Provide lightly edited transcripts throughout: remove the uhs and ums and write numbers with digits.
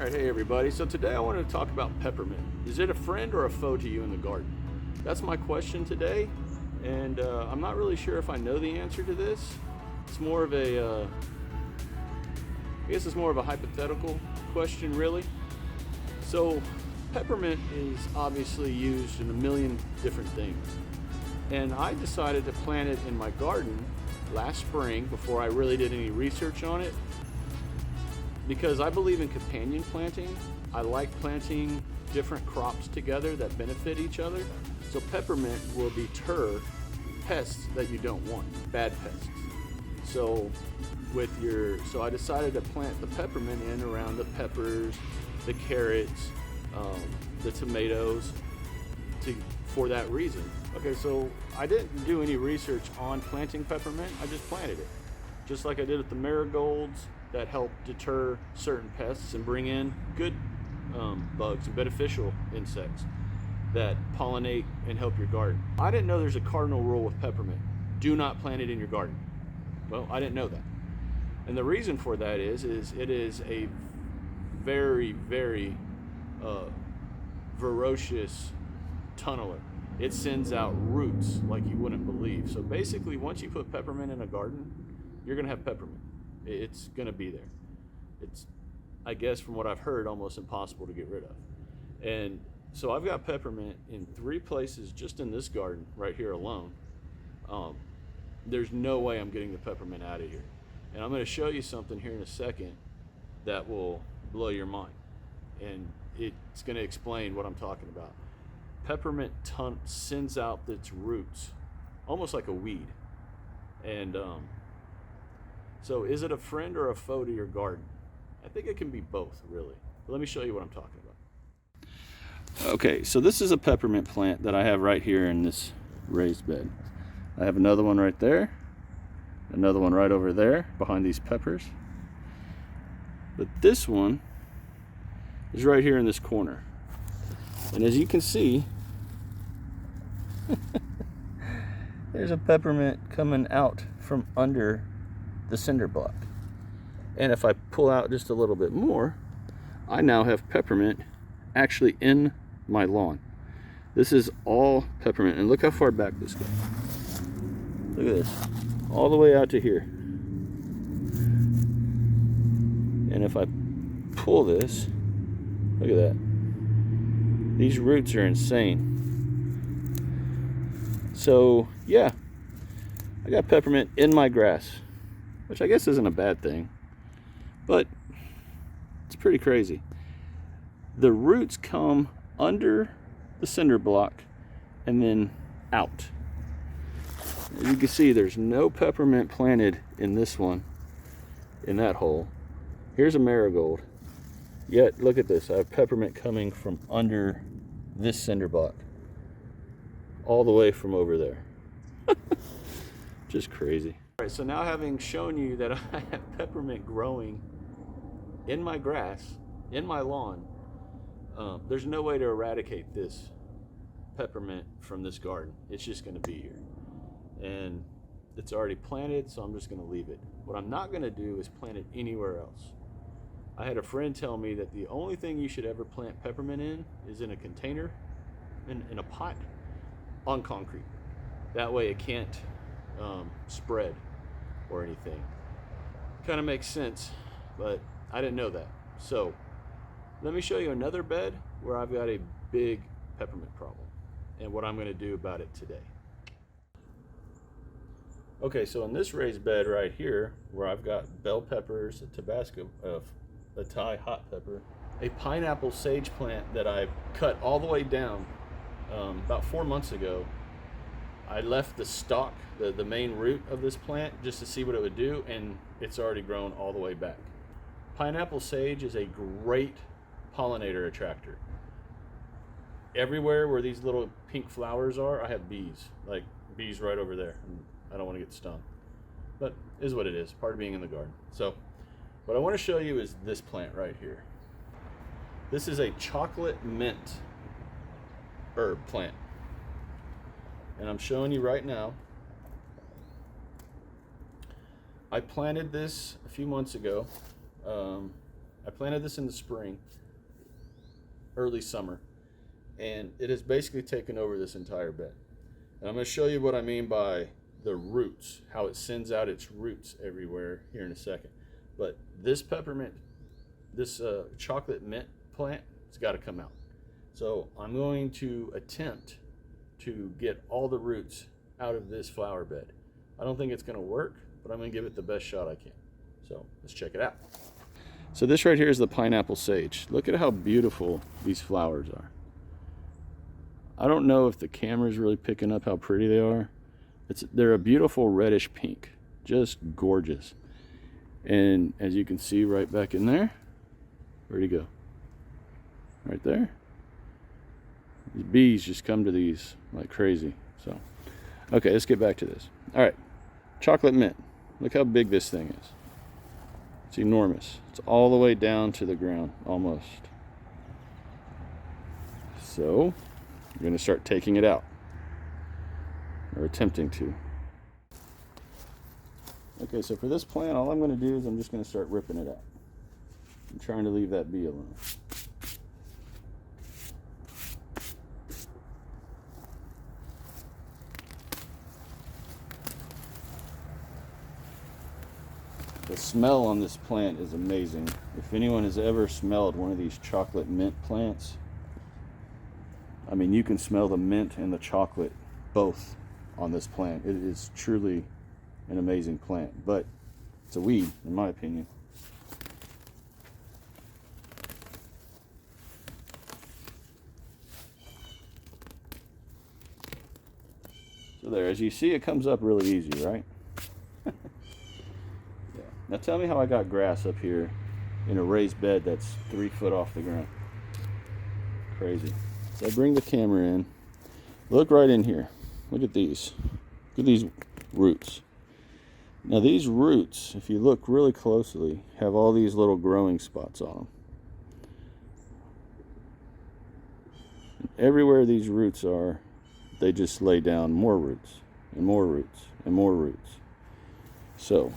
Alright, hey everybody. So today I want to talk about peppermint. Is it a friend or a foe to you in the garden? That's my question today, and I'm not really sure if I know the answer to this. It's more of a, I guess it's more of a hypothetical question really. So peppermint is obviously used in a million different things. And I decided to plant it in my garden last spring before I really did any research on it, because I believe in companion planting. I like planting different crops together that benefit each other. So peppermint will deter pests that you don't want, bad pests. So I decided to plant the peppermint in around the peppers, the carrots, the tomatoes, for that reason. Okay, so I didn't do any research on planting peppermint. I just planted it, just like I did with the marigolds that help deter certain pests and bring in good bugs and beneficial insects that pollinate and help your garden. I didn't know there's a cardinal rule with peppermint. Do not plant it in your garden. Well, I didn't know that. And the reason for that is it is a very, very ferocious tunneler. It sends out roots like you wouldn't believe. So basically, once you put peppermint in a garden, you're gonna have peppermint. It's gonna be there. It's, I guess from what I've heard, almost impossible to get rid of. And so I've got peppermint in 3 places just in this garden right here alone. There's no way I'm getting the peppermint out of here. And I'm gonna show you something here in a second that will blow your mind. And it's gonna explain what I'm talking about. Peppermint sends out its roots almost like a weed. And so is it a friend or a foe to your garden? I think it can be both, really. But let me show you what I'm talking about. Okay, so this is a peppermint plant that I have right here in this raised bed. I have another one right there, another one right over there behind these peppers. But this one is right here in this corner. And as you can see, there's a peppermint coming out from under the cinder block. And if I pull out just a little bit more, I now have peppermint actually in my lawn. This is all peppermint, and look how far back this goes. Look at this, all the way out to here. And if I pull this, look at that. These roots are insane. So yeah, I got peppermint in my grass, which I guess isn't a bad thing, but it's pretty crazy. The roots come under the cinder block and then out. As you can see, there's no peppermint planted in this one, in that hole. Here's a marigold. Yet, look at this. I have peppermint coming from under this cinder block, all the way from over there. Just crazy. All right, so now having shown you that I have peppermint growing in my grass, in my lawn, there's no way to eradicate this peppermint from this garden. It's just gonna be here. And it's already planted, so I'm just gonna leave it. What I'm not gonna do is plant it anywhere else. I had a friend tell me that the only thing you should ever plant peppermint in is in a container, in a pot, on concrete. That way it can't spread or anything. Kind of makes sense, but I didn't know that. So let me show you another bed where I've got a big peppermint problem and what I'm gonna do about it today. Okay, so in this raised bed right here, where I've got bell peppers, a Tabasco, a Thai hot pepper, a pineapple sage plant that I cut all the way down about 4 months ago. I left the stalk, the main root of this plant, just to see what it would do, and it's already grown all the way back. Pineapple sage is a great pollinator attractor. Everywhere where these little pink flowers are, I have bees, like bees right over there. And I don't want to get stung, but it is what it is, part of being in the garden. So what I want to show you is this plant right here. This is a chocolate mint herb plant. And I'm showing you right now. I planted this a few months ago. I planted this in the spring, early summer, and it has basically taken over this entire bed. And I'm going to show you what I mean by the roots, how it sends out its roots everywhere here in a second. But this peppermint, this chocolate mint plant, it's got to come out. So I'm going to attempt to get all the roots out of this flower bed. I don't think it's going to work, but I'm going to give it the best shot I can. So let's check it out. So this right here is the pineapple sage. Look at how beautiful these flowers are. I don't know if the camera is really picking up how pretty they are. They're a beautiful reddish pink, just gorgeous. And as you can see right back in there, where'd he go? Right there. These bees just come to these like crazy. So, okay, let's get back to this. All right, chocolate mint. Look how big this thing is. It's enormous. It's all the way down to the ground, almost. So, we're going to start taking it out, or attempting to. Okay, so for this plant, all I'm going to do is I'm just going to start ripping it out. I'm trying to leave that bee alone. The smell on this plant is amazing. If anyone has ever smelled one of these chocolate mint plants, I mean, you can smell the mint and the chocolate both on this plant. It is truly an amazing plant, but it's a weed, in my opinion. So there, as you see, it comes up really easy, right? Yeah. Now tell me how I got grass up here in a raised bed that's 3 foot off the ground. Crazy. So I bring the camera in. Look right in here. Look at these. Look at these roots. Now these roots, if you look really closely, have all these little growing spots on them. And everywhere these roots are, they just lay down more roots and more roots and more roots. So,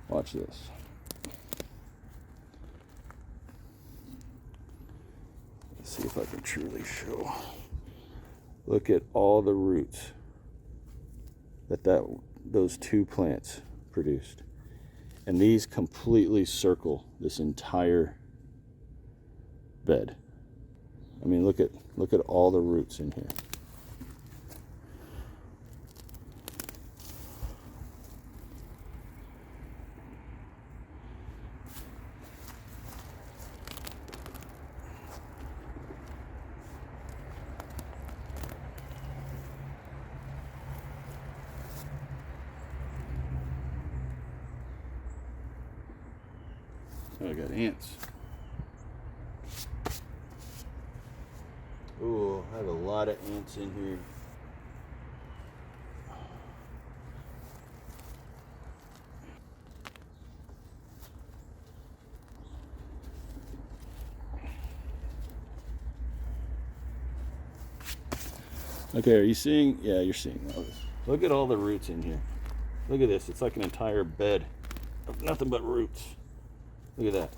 watch this. Let's see if I can truly show. Look at all the roots that those 2 plants produced. And these completely circle this entire bed. I mean, look at all the roots in here. Oh, I got ants. Oh, I have a lot of ants in here. Okay, are you seeing? Yeah, you're seeing all this. Look at all the roots in here. Look at this. It's like an entire bed of nothing but roots. Look at that.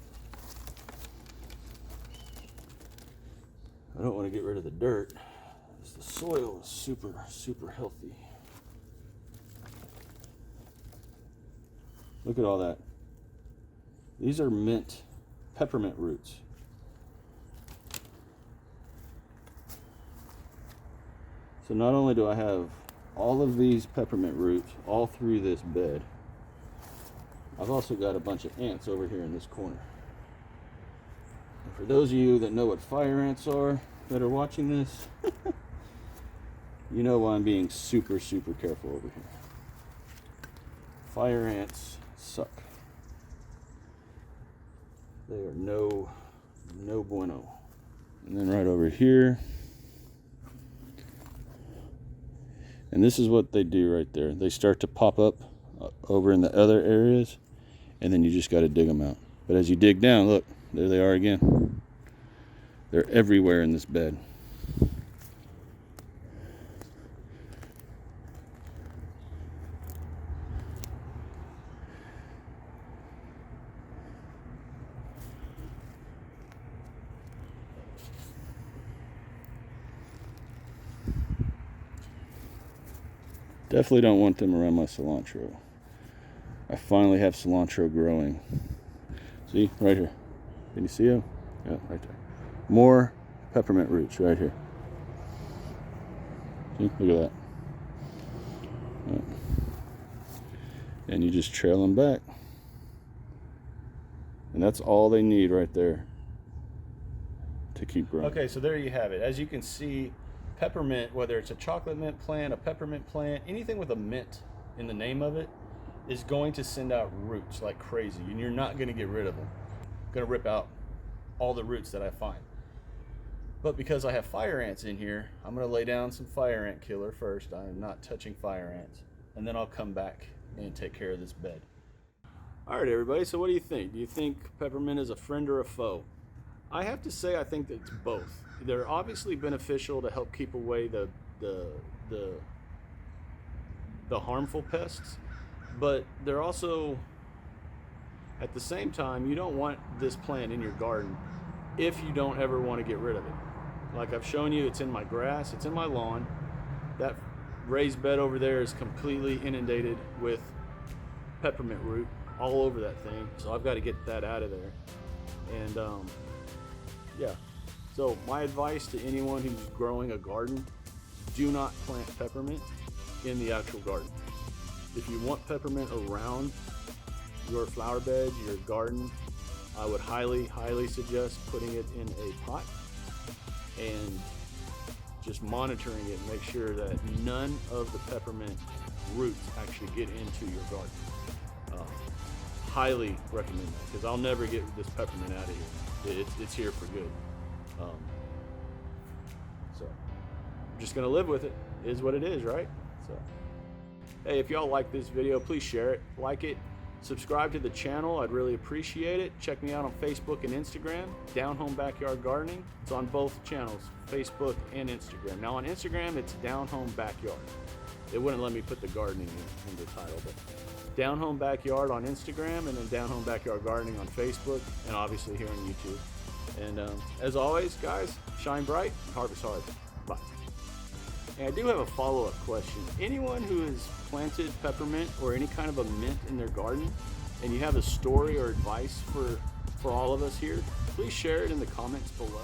I don't want to get rid of the dirt. The soil is super, super healthy. Look at all that. These are peppermint roots. So not only do I have all of these peppermint roots all through this bed, I've also got a bunch of ants over here in this corner. And for those of you that know what fire ants are that are watching this, you know why I'm being super, super careful over here. Fire ants suck. They are no bueno. And then right over here, and this is what they do right there. They start to pop up over in the other areas, and then you just got to dig them out. But as you dig down, look, there they are again. They're everywhere in this bed. Definitely don't want them around my cilantro. I finally have cilantro growing. See, right here. Can you see them? Yeah, right there. More peppermint roots right here. See, look at that. Right. And you just trail them back. And that's all they need right there to keep growing. Okay, so there you have it. As you can see, peppermint, whether it's a chocolate mint plant, a peppermint plant, anything with a mint in the name of it, is going to send out roots like crazy, and you're not going to get rid of them. I'm going to rip out all the roots that I find. But because I have fire ants in here, I'm going to lay down some fire ant killer first. I am not touching fire ants. And then I'll come back and take care of this bed. All right, everybody, so what do you think? Do you think peppermint is a friend or a foe? I have to say I think that it's both. They're obviously beneficial to help keep away the harmful pests, but they're also, at the same time, you don't want this plant in your garden if you don't ever want to get rid of it. Like I've shown you, it's in my grass, it's in my lawn. That raised bed over there is completely inundated with peppermint root all over that thing, so I've got to get that out of there. And yeah, so my advice to anyone who's growing a garden: do not plant peppermint in the actual garden. If you want peppermint around your flower bed, your garden, I would highly suggest putting it in a pot and just monitoring it and make sure that none of the peppermint roots actually get into your garden. Highly recommend that, because I'll never get this peppermint out of here. It's here for good. So I'm just gonna live with it. It is what it is, right? So hey, if y'all like this video, please share it, like it, subscribe to the channel. I'd really appreciate it. Check me out on Facebook and Instagram, Down Home Backyard Gardening. It's on both channels, Facebook and Instagram. Now on Instagram, it's Down Home Backyard. It wouldn't let me put the gardening in the title, but Down Home Backyard on Instagram, and then Down Home Backyard Gardening on Facebook, and obviously here on YouTube. And as always, guys, shine bright, harvest hard. Bye. And I do have a follow-up question. Anyone who has planted peppermint or any kind of a mint in their garden, and you have a story or advice for all of us here, please share it in the comments below.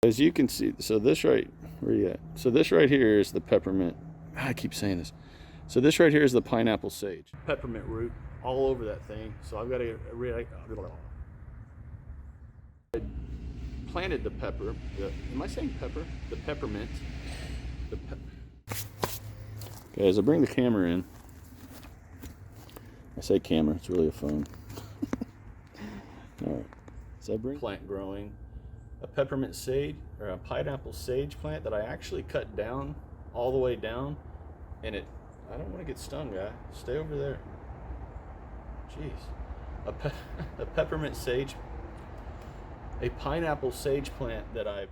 As you can see, so this right, where you at? So this right here is the peppermint. I keep saying this. So this right here is the pineapple sage. Peppermint root all over that thing. So I've got to I planted the pepper. Am I saying pepper? The peppermint. Okay, as I bring the camera in, I say camera, it's really a phone. All right. So I bring plant growing. A peppermint sage, or a pineapple sage plant that I actually cut down all the way down, and I don't want to get stung, guy. Stay over there. Jeez. A peppermint sage, a pineapple sage plant that I